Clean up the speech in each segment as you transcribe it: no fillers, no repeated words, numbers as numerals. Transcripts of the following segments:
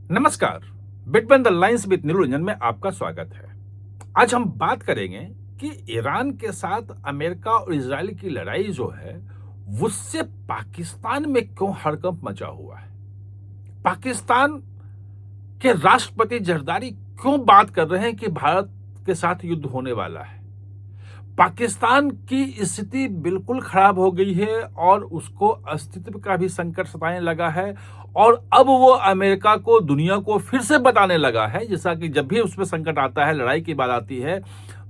नमस्कार। Between the lines with नीलरंजन में आपका स्वागत है। आज हम बात करेंगे कि ईरान के साथ अमेरिका और इजराइल की लड़ाई जो है उससे पाकिस्तान में क्यों हड़कंप मचा हुआ है। पाकिस्तान के राष्ट्रपति जरदारी क्यों बात कर रहे हैं कि भारत के साथ युद्ध होने वाला है। पाकिस्तान की स्थिति बिल्कुल खराब हो गई है और उसको अस्तित्व का भी संकट सताने लगा है और अब वो अमेरिका को, दुनिया को फिर से बताने लगा है, जैसा कि जब भी उसमें संकट आता है, लड़ाई की बात आती है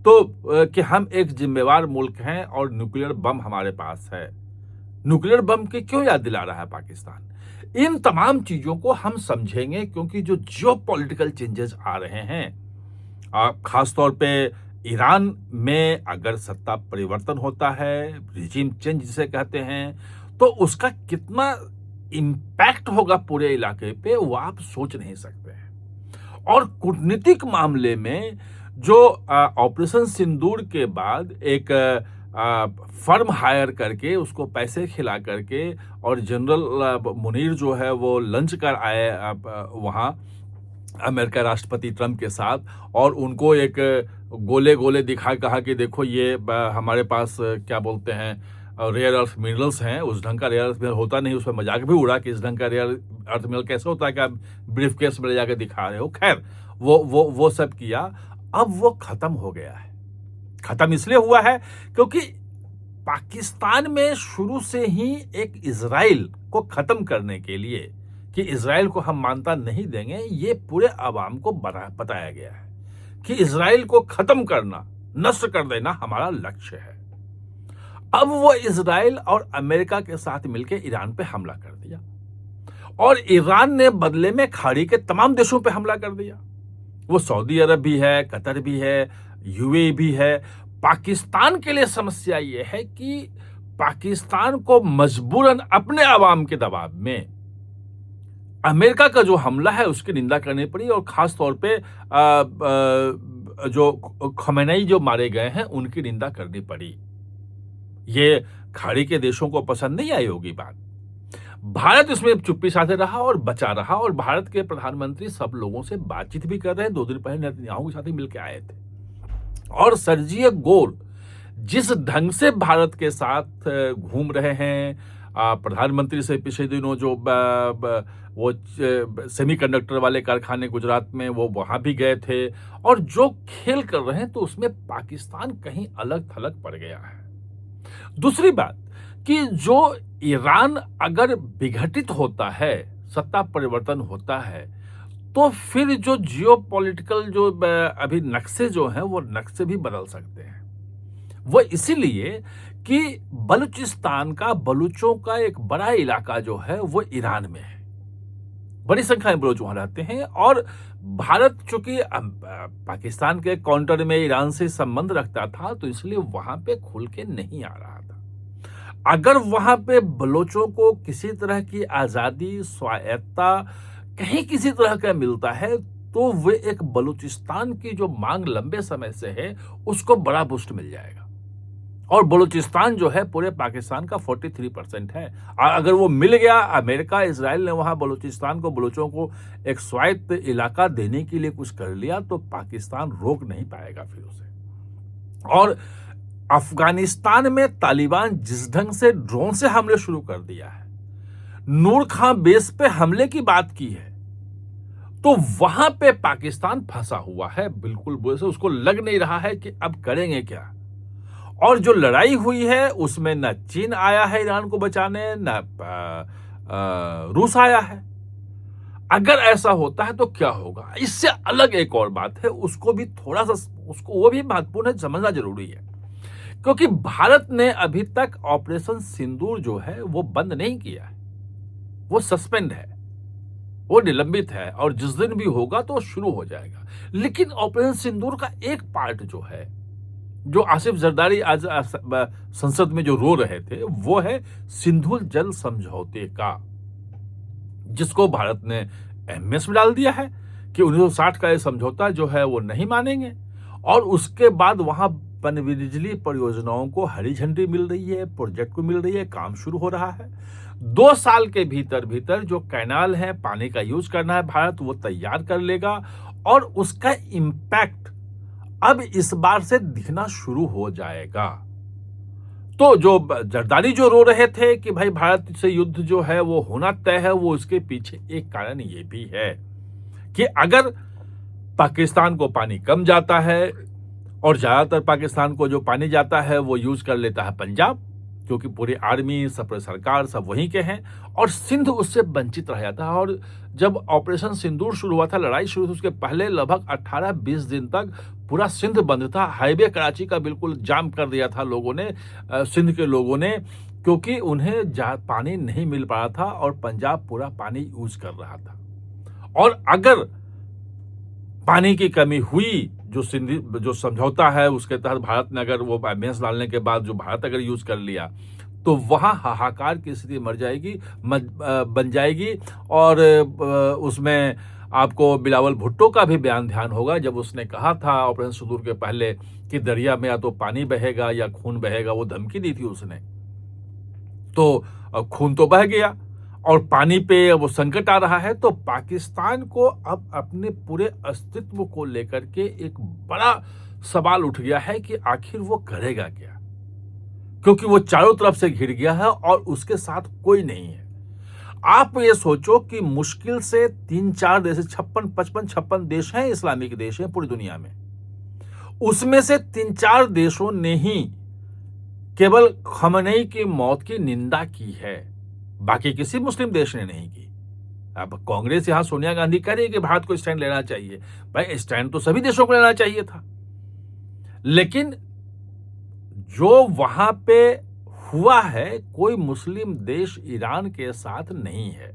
तो कि हम एक जिम्मेवार मुल्क हैं और न्यूक्लियर बम हमारे पास है। न्यूक्लियर बम की क्यों याद दिला रहा है पाकिस्तान? इन तमाम चीजों को हम समझेंगे क्योंकि जो जियोपॉलिटिकल चेंजेस आ रहे हैं, खासतौर पे ईरान में अगर सत्ता परिवर्तन होता है, रिजीम चेंज जिसे कहते हैं, तो उसका कितना इम्पैक्ट होगा पूरे इलाके पे वो आप सोच नहीं सकते हैं। और कूटनीतिक मामले में जो ऑपरेशन सिंदूर के बाद एक फर्म हायर करके उसको पैसे खिला करके और जनरल मुनीर जो है वो लंच कर आए वहाँ अमेरिका राष्ट्रपति ट्रंप के साथ और उनको एक गोले गोले दिखा, कहा कि देखो ये हमारे पास क्या बोलते हैं रेयर अर्थ मिनरल्स हैं, उस ढंग का रेयर अर्थ मिनरल होता नहीं। उसमें मजाक भी उड़ा कि इस ढंग का रेयर अर्थ मिनरल कैसे होता है कि आप ब्रीफ केस में ले जाकर दिखा रहे हो। खैर वो सब किया। अब वो खत्म हो गया है। खत्म इसलिए हुआ है क्योंकि पाकिस्तान में शुरू से ही एक इजराइल को खत्म करने के लिए कि इजराइल को हम मान्यता नहीं देंगे, ये पूरे आवाम को बताया गया है कि इजराइल को खत्म करना, नष्ट कर देना हमारा लक्ष्य है। अब वो इजराइल और अमेरिका के साथ मिलकर ईरान पे हमला कर दिया और ईरान ने बदले में खाड़ी के तमाम देशों पे हमला कर दिया। वो सऊदी अरब भी है, कतर भी है, यूएई भी है। पाकिस्तान के लिए समस्या ये है कि पाकिस्तान को मजबूरन अपने आवाम के दबाव में अमेरिका का जो हमला है उसकी निंदा करनी पड़ी और खास तौर पे जो खमेनेई जो मारे गए हैं उनकी निंदा करनी पड़ी। ये खाड़ी के देशों को पसंद नहीं आई होगी बात। भारत इसमें चुप्पी साधे रहा और बचा रहा और भारत के प्रधानमंत्री सब लोगों से बातचीत भी कर रहे हैं। 2 दिन पहले नेतन्याहू के साथ ही मिलकर आए थे और सर्जी गोर जिस ढंग से भारत के साथ घूम रहे हैं, प्रधानमंत्री से पिछले दिनों जो वो सेमीकंडक्टर वाले कारखाने गुजरात में वो वहां भी गए थे और जो खेल कर रहे हैं तो उसमें पाकिस्तान कहीं अलग थलग पड़ गया है। दूसरी बात कि जो ईरान अगर विघटित होता है, सत्ता परिवर्तन होता है, तो फिर जो जियोपॉलिटिकल जो अभी नक्शे जो हैं वो नक्शे भी बदल सकते हैं। वो इसीलिए कि बलूचिस्तान का, बलूचों का एक बड़ा इलाका जो है वो ईरान में है। बड़ी संख्या में बलूच वहां रहते हैं और भारत चूंकि पाकिस्तान के काउंटर में ईरान से संबंध रखता था तो इसलिए वहां पे खुल के नहीं आ रहा था। अगर वहां पे बलोचों को किसी तरह की आजादी, स्वायत्ता कहीं किसी तरह का मिलता है तो वे एक बलूचिस्तान की जो मांग लंबे समय से है उसको बड़ा बूस्ट मिल जाएगा। और बलूचिस्तान जो है पूरे पाकिस्तान का 43% है। अगर वो मिल गया, अमेरिका, इजराइल ने वहां बलूचिस्तान को, बलूचों को एक स्वायत्त इलाका देने के लिए कुछ कर लिया तो पाकिस्तान रोक नहीं पाएगा फिर उसे। और अफगानिस्तान में तालिबान जिस ढंग से ड्रोन से हमले शुरू कर दिया है, नूर खां बेस पे हमले की बात की है, तो वहां पे पाकिस्तान फंसा हुआ है बिल्कुल बुरे से। उसको लग नहीं रहा है कि अब करेंगे क्या। और जो लड़ाई हुई है उसमें न चीन आया है ईरान को बचाने, न रूस आया है। अगर ऐसा होता है तो क्या होगा, इससे अलग एक और बात है, उसको भी थोड़ा सा, उसको वो भी महत्वपूर्ण है, समझना जरूरी है। क्योंकि भारत ने अभी तक ऑपरेशन सिंदूर जो है वो बंद नहीं किया है, वो सस्पेंड है, वो निलंबित है और जिस दिन भी होगा तो शुरू हो जाएगा। लेकिन ऑपरेशन सिंदूर का एक पार्ट जो है, जो आसिफ जरदारी आज संसद में जो रो रहे थे, वो है सिंधु जल समझौते का, जिसको भारत ने एमएस में डाल दिया है कि 1960 का ये समझौता जो है वो नहीं मानेंगे। और उसके बाद वहां पनबिजली परियोजनाओं को हरी झंडी मिल रही है, प्रोजेक्ट को मिल रही है, काम शुरू हो रहा है। 2 साल के भीतर भीतर जो कैनाल है, पानी का यूज करना है भारत, वो तैयार कर लेगा और उसका इम्पैक्ट अब इस बार से दिखना शुरू हो जाएगा। तो जो जरदारी जो रो रहे थे कि भाई भारत से युद्ध जो है वो होना तय है, वो उसके पीछे एक कारण ये भी है कि अगर पाकिस्तान को पानी कम जाता है और ज्यादातर पाकिस्तान को जो पानी जाता है वो यूज कर लेता है पंजाब, क्योंकि पूरी आर्मी सब सरकार सब वहीं के हैं, और सिंध उससे वंचित रह जाता है। और जब ऑपरेशन सिंदूर शुरू हुआ था, लड़ाई शुरू हुई, उसके पहले लगभग 18-20 दिन तक पूरा सिंध बंद था। हाईवे कराची का बिल्कुल जाम कर दिया था लोगों ने, सिंध के लोगों ने, क्योंकि उन्हें पानी नहीं मिल पा रहा था और पंजाब पूरा पानी यूज कर रहा था। और अगर पानी की कमी हुई, जो समझौता है उसके तहत भारत ने अगर वो एमएस डालने के बाद जो भारत अगर यूज कर लिया, तो वहां हाहाकार की स्थिति बन जाएगी। और उसमें आपको बिलावल भुट्टो का भी बयान होगा, जब उसने कहा था ऑपरेशन सिंदूर के पहले कि दरिया में या तो पानी बहेगा या खून बहेगा, वो धमकी दी थी उसने। तो खून तो बह गया और पानी पे वो संकट आ रहा है। तो पाकिस्तान को अब अपने पूरे अस्तित्व को लेकर के एक बड़ा सवाल उठ गया है कि आखिर वो करेगा क्या, क्योंकि वो चारों तरफ से घिर गया है और उसके साथ कोई नहीं है। आप ये सोचो कि मुश्किल से 3-4 देश, 56 देश हैं, इस्लामिक देश हैं पूरी दुनिया में, उसमें से 3-4 देशों ने ही केवल खमेनी की मौत की निंदा की है, बाकी किसी मुस्लिम देश ने नहीं की। अब कांग्रेस यहां सोनिया गांधी कह रही है कि भारत को स्टैंड लेना चाहिए। भाई स्टैंड तो सभी देशों को लेना चाहिए था, लेकिन जो वहां पे हुआ है, कोई मुस्लिम देश ईरान के साथ नहीं है,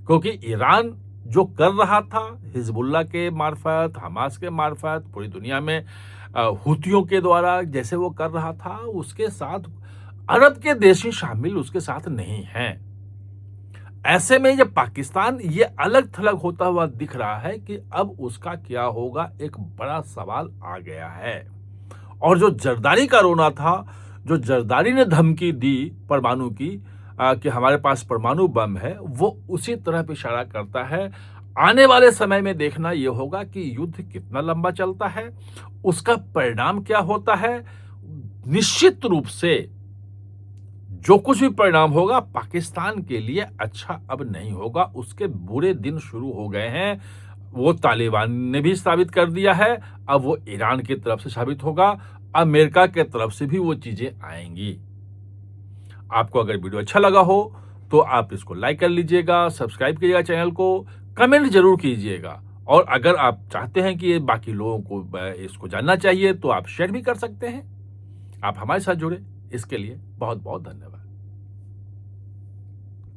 क्योंकि ईरान जो कर रहा था हिजबुल्लाह के मार्फत, हमास के मार्फत, पूरी दुनिया में हुतियों के द्वारा जैसे वो कर रहा था, उसके साथ अरब के देश ही शामिल उसके साथ नहीं हैं। ऐसे में जब पाकिस्तान ये अलग थलग होता हुआ दिख रहा है कि अब उसका क्या होगा, एक बड़ा सवाल आ गया है। और जो जरदारी का रोना था, जो जरदारी ने धमकी दी परमाणु की कि हमारे पास परमाणु बम है, वो उसी तरह पे इशारा करता है। आने वाले समय में देखना ये होगा कि युद्ध कितना लंबा चलता है, उसका परिणाम क्या होता है। निश्चित रूप से जो कुछ भी परिणाम होगा पाकिस्तान के लिए अच्छा अब नहीं होगा, उसके बुरे दिन शुरू हो गए हैं। वो तालिबान ने भी साबित कर दिया है, अब वो ईरान की तरफ से साबित होगा, अमेरिका के तरफ से भी वो चीजें आएंगी। आपको अगर वीडियो अच्छा लगा हो तो आप इसको लाइक कर लीजिएगा, सब्सक्राइब कीजिएगा चैनल को, कमेंट जरूर कीजिएगा। और अगर आप चाहते हैं कि ये बाकी लोगों को इसको जानना चाहिए तो आप शेयर भी कर सकते हैं। आप हमारे साथ जुड़े, इसके लिए बहुत बहुत धन्यवाद।